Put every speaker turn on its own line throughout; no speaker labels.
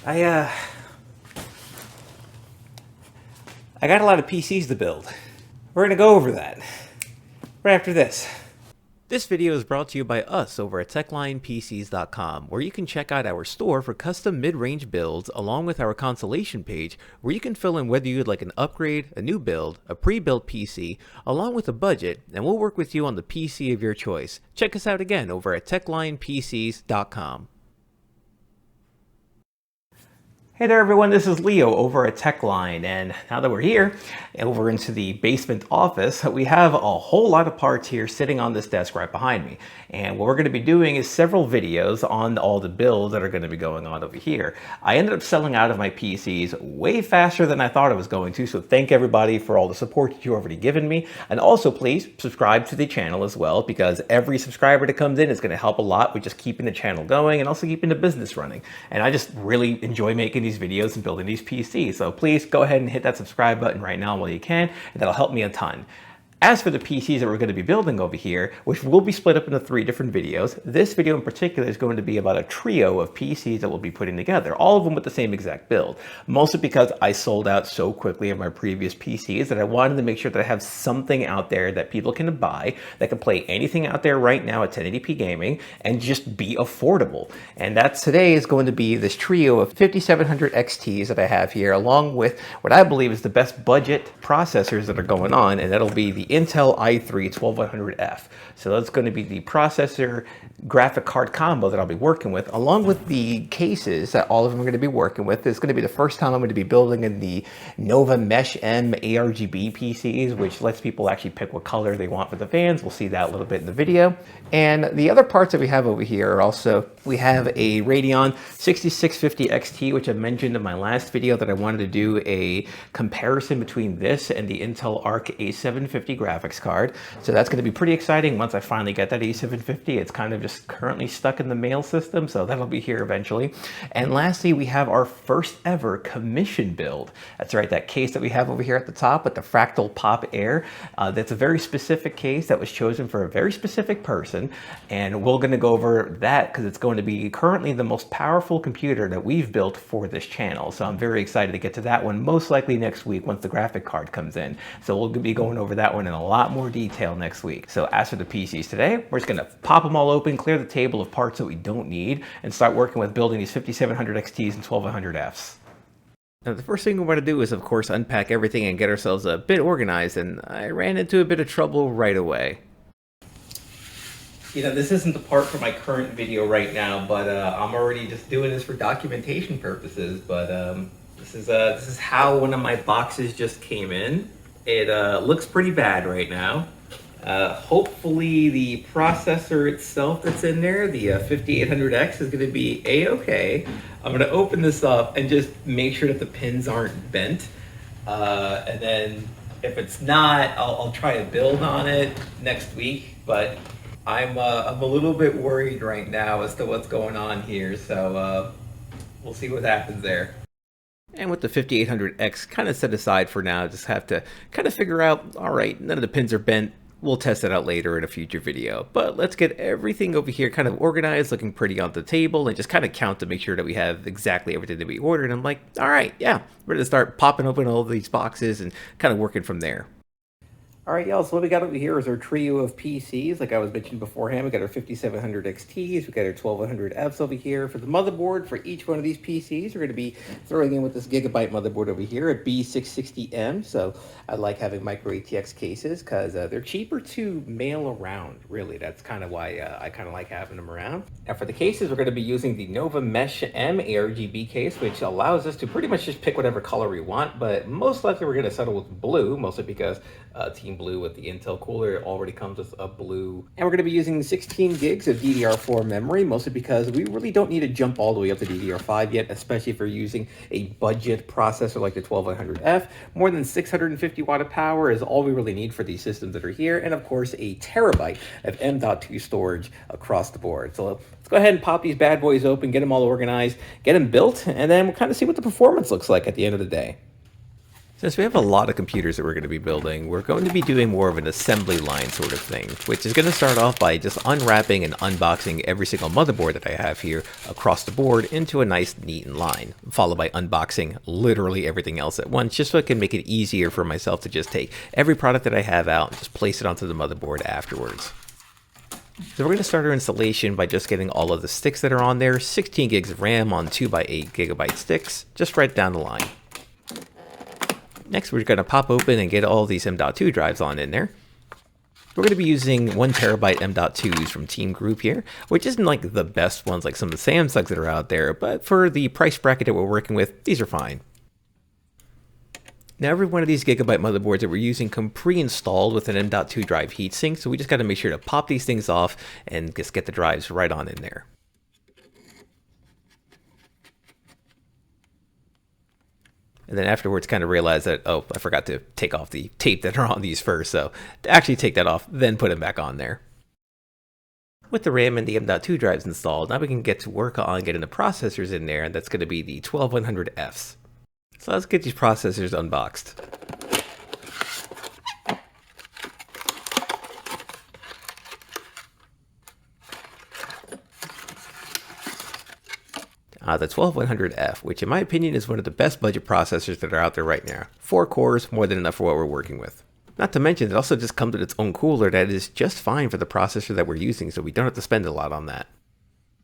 I I got a lot of PCs to build. We're gonna go over that right after this. This video is brought to you by us over at TechlinePCs.com, where you can check out our store for custom mid-range builds, along with our consolation page, where you can fill in whether you'd like an upgrade, a new build, a pre-built PC, along with a budget, and we'll work with you on the PC of your choice. Check us out again over at TechlinePCs.com. Hey there everyone, this is Leo over at Techline, and now that we're here over into the basement office, we have a whole lot of parts here sitting on this desk right behind me. And what we're going to be doing is several videos on all the builds that are going to be going on over here. I ended up selling out of my PCs way faster than I thought I was going to, so thank everybody for all the support that you've already given me. And also please subscribe to the channel as well, because every subscriber that comes in is going to help a lot with just keeping the channel going and also keeping the business running. And I just really enjoy making these videos and building these PCs. So please go ahead and hit that subscribe button right now while you can, and that'll help me a ton. As for the PCs that we're going to be building over here, which will be split up into 3 different videos, this video in particular is going to be about a trio of PCs that we'll be putting together, all of them with the same exact build. Mostly because I sold out so quickly of my previous PCs that I wanted to make sure that I have something out there that people can buy that can play anything out there right now at 1080p gaming and just be affordable. And that today is going to be this trio of 5700 XTs that I have here, along with what I believe is the best budget processors that are going on, and that'll be the Intel i3 12100F. So that's going to be the processor graphic card combo that I'll be working with, along with the cases that all of them are going to be working with. It's going to be the first time I'm going to be building in the Nova Mesh M ARGB PCs, which lets people actually pick what color they want for the fans. We'll see that a little bit in the video. And the other parts that we have over here are also, we have a Radeon 6650 XT, which I mentioned in my last video that I wanted to do a comparison between this and the Intel Arc A750 graphics card. So that's going to be pretty exciting once I finally get that A750. It's kind of just currently stuck in the mail system, so that'll be here eventually. And lastly, we have our first ever commission build. That's right, that case that we have over here at the top with the Fractal Pop Air. That's a very specific case that was chosen for a very specific person, and we're going to go over that because it's going to be currently the most powerful computer that we've built for this channel. So I'm very excited to get to that one, most likely next week once the graphic card comes in. So we'll be going over that one in a lot more detail next week. So as for the PCs today, we're just going to pop them all open, clear the table of parts that we don't need, and start working with building these 5700 XTs and 1200Fs. Now, the first thing we want to do is, of course, unpack everything and get ourselves a bit organized, and I ran into a bit of trouble right away. You know, this isn't the part for my current video right now, but I'm already just doing this for documentation purposes. But this is how one of my boxes just came in. It looks pretty bad right now. Hopefully the processor itself that's in there, the 5800X, is going to be a-okay. I'm going to open this up and just make sure that the pins aren't bent. And then if it's not, I'll try to build on it next week. But I'm a little bit worried right now as to what's going on here. So we'll see what happens there. And with the 5800X kind of set aside for now, just have to kind of figure out, all right, none of the pins are bent. We'll test it out later in a future video. But let's get everything over here kind of organized, looking pretty on the table, and just kind of count to make sure that we have exactly everything that we ordered. And I'm like, all right, yeah, we're going to start popping open all of these boxes and kind of working from there. All right, y'all, so what we got over here is our trio of PCs. Like I was mentioning beforehand, we got our 5700 XTs, we got our 1200Fs over here. For the motherboard for each one of these PCs, we're going to be throwing in with this Gigabyte motherboard over here, a B660M. So I like having micro ATX cases because they're cheaper to mail around, really. That's kind of why I kind of like having them around. Now for the cases, we're going to be using the Nova Mesh M ARGB case, which allows us to pretty much just pick whatever color we want, but most likely we're going to settle with blue, mostly because Team Blue with the Intel cooler already comes with a blue. And we're going to be using 16 gigs of DDR4 memory, mostly because we really don't need to jump all the way up to DDR5 yet, especially if we're using a budget processor like the 1200F. More than 650 watt of power is all we really need for these systems that are here. And of course, a terabyte of M.2 storage across the board. So let's go ahead and pop these bad boys open, get them all organized, get them built, and then we'll kind of see what the performance looks like at the end of the day. Since we have a lot of computers that we're going to be building, we're going to be doing more of an assembly line sort of thing, which is going to start off by just unwrapping and unboxing every single motherboard that I have here across the board into a nice neat line, followed by unboxing literally everything else at once, just so I can make it easier for myself to just take every product that I have out and just place it onto the motherboard afterwards. So we're going to start our installation by just getting all of the sticks that are on there, 16 gigs of RAM on 2x8 gigabyte sticks, just right down the line. Next, we're going to pop open and get all these M.2 drives on in there. We're going to be using 1 terabyte M.2s from Team Group here, which isn't like the best ones like some of the Samsungs that are out there, but for the price bracket that we're working with, these are fine. Now, every one of these gigabyte motherboards that we're using come pre-installed with an M.2 drive heatsink, so we just got to make sure to pop these things off and just get the drives right on in there. And then afterwards kind of realize that, oh, I forgot to take off the tape that are on these first, so to actually take that off, then put them back on there. With the RAM and the M.2 drives installed, now we can get to work on getting the processors in there, and that's going to be the 12100Fs. So let's get these processors unboxed. The 12100F, which in my opinion is one of the best budget processors that are out there right now. 4 cores, more than enough for what we're working with. Not to mention, it also just comes with its own cooler that is just fine for the processor that we're using, so we don't have to spend a lot on that.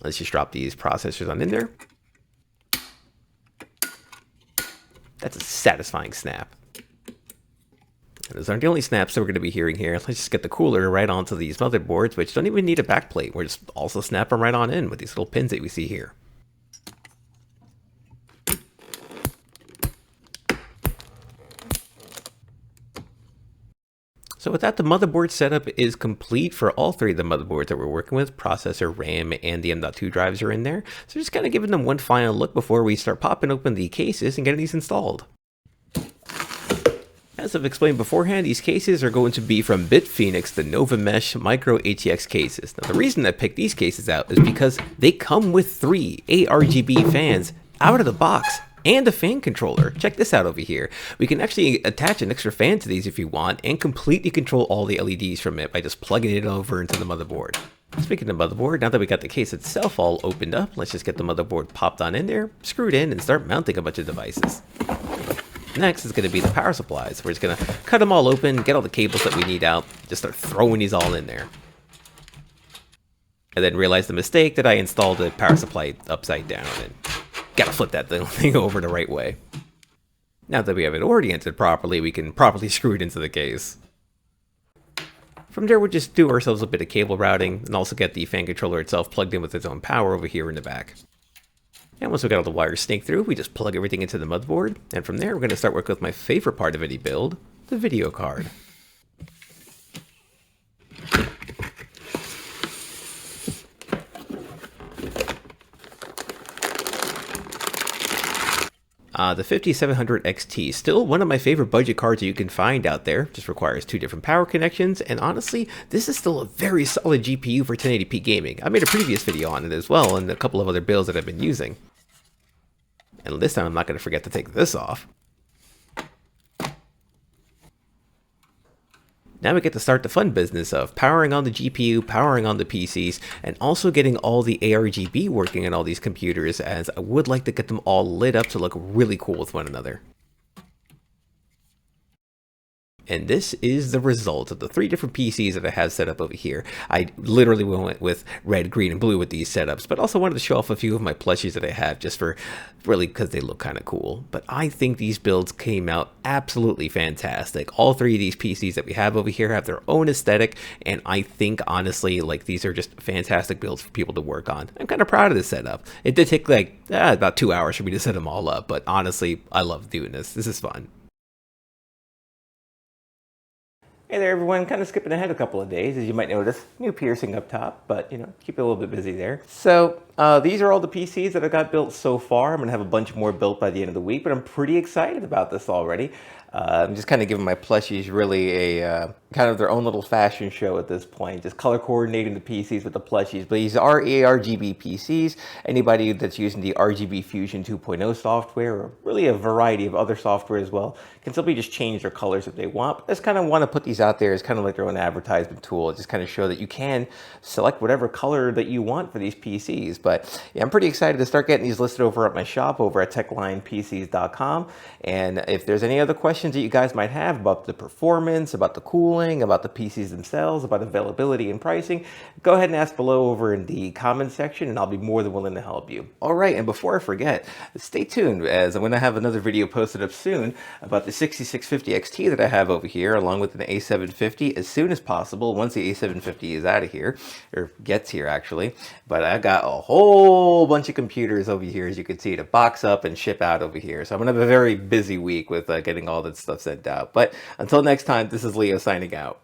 Let's just drop these processors on in there. That's a satisfying snap. And those aren't the only snaps that we're going to be hearing here. Let's just get the cooler right onto these motherboards, which don't even need a backplate. We're just also snap them right on in with these little pins that we see here. So with that, the motherboard setup is complete for all 3 of the motherboards that we're working with. Processor, RAM, and the M.2 drives are in there. So just kind of giving them one final look before we start popping open the cases and getting these installed. As I've explained beforehand, these cases are going to be from BitPhoenix, the Nova Mesh Micro ATX cases. Now the reason I picked these cases out is because they come with 3 ARGB fans out of the box. And a fan controller. Check this out over here. We can actually attach an extra fan to these if you want and completely control all the LEDs from it by just plugging it over into the motherboard. Speaking of motherboard, now that we got the case itself all opened up, let's just get the motherboard popped on in there, screwed in, and start mounting a bunch of devices. Next is going to be the power supplies. We're just going to cut them all open, get all the cables that we need out, just start throwing these all in there. And then realize the mistake that I installed the power supply upside down and gotta flip that thing over the right way. Now that we have it oriented properly, we can properly screw it into the case. From there, we'll just do ourselves a bit of cable routing and also get the fan controller itself plugged in with its own power over here in the back. And once we got all the wires snaked through, we just plug everything into the motherboard. And from there, we're going to start working with my favorite part of any build, the video card. The 5700 XT, still one of my favorite budget cards that you can find out there, just requires 2 different power connections, and honestly, this is still a very solid GPU for 1080p gaming. I made a previous video on it as well, and a couple of other builds that I've been using. And this time I'm not going to forget to take this off. Now we get to start the fun business of powering on the GPU, powering on the PCs, and also getting all the ARGB working on all these computers, as I would like to get them all lit up to look really cool with one another. And this is the result of the 3 different PCs that I have set up over here. I literally went with red, green, and blue with these setups, but also wanted to show off a few of my plushies that I have just for really because they look kind of cool. But I think these builds came out absolutely fantastic. All 3 of these PCs that we have over here have their own aesthetic, and I think honestly, like, these are just fantastic builds for people to work on. I'm kind of proud of this setup. It did take like about 2 hours for me to set them all up, but honestly, I love doing this. This is fun. Hey there everyone, kind of skipping ahead a couple of days, as you might notice. New piercing up top, but keep it a little bit busy there. So these are all the PCs that I got built so far. I'm gonna have a bunch more built by the end of the week, but I'm pretty excited about this already. I'm just kind of giving my plushies really a kind of their own little fashion show at this point, just color coordinating the PCs with the plushies. But these are ARGB PCs. Anybody that's using the RGB Fusion 2.0 software, or really a variety of other software as well, can simply just change their colors if they want. But I just kind of want to put these out there as kind of like their own advertisement tool, just kind of show that you can select whatever color that you want for these PCs. But yeah, I'm pretty excited to start getting these listed over at my shop over at techlinepcs.com. And if there's any other questions that you guys might have about the performance, about the cooling, about the PCs themselves, about availability and pricing, go ahead and ask below over in the comment section and I'll be more than willing to help you. All right, and before I forget, stay tuned as I'm going to have another video posted up soon about the 6650 XT that I have over here along with an A750 as soon as possible once the A750 is out of here, or gets here actually. But I got a whole bunch of computers over here, as you can see, to box up and ship out over here. So I'm going to have a very busy week with getting all that stuff sent out. But until next time, this is Leo signing out.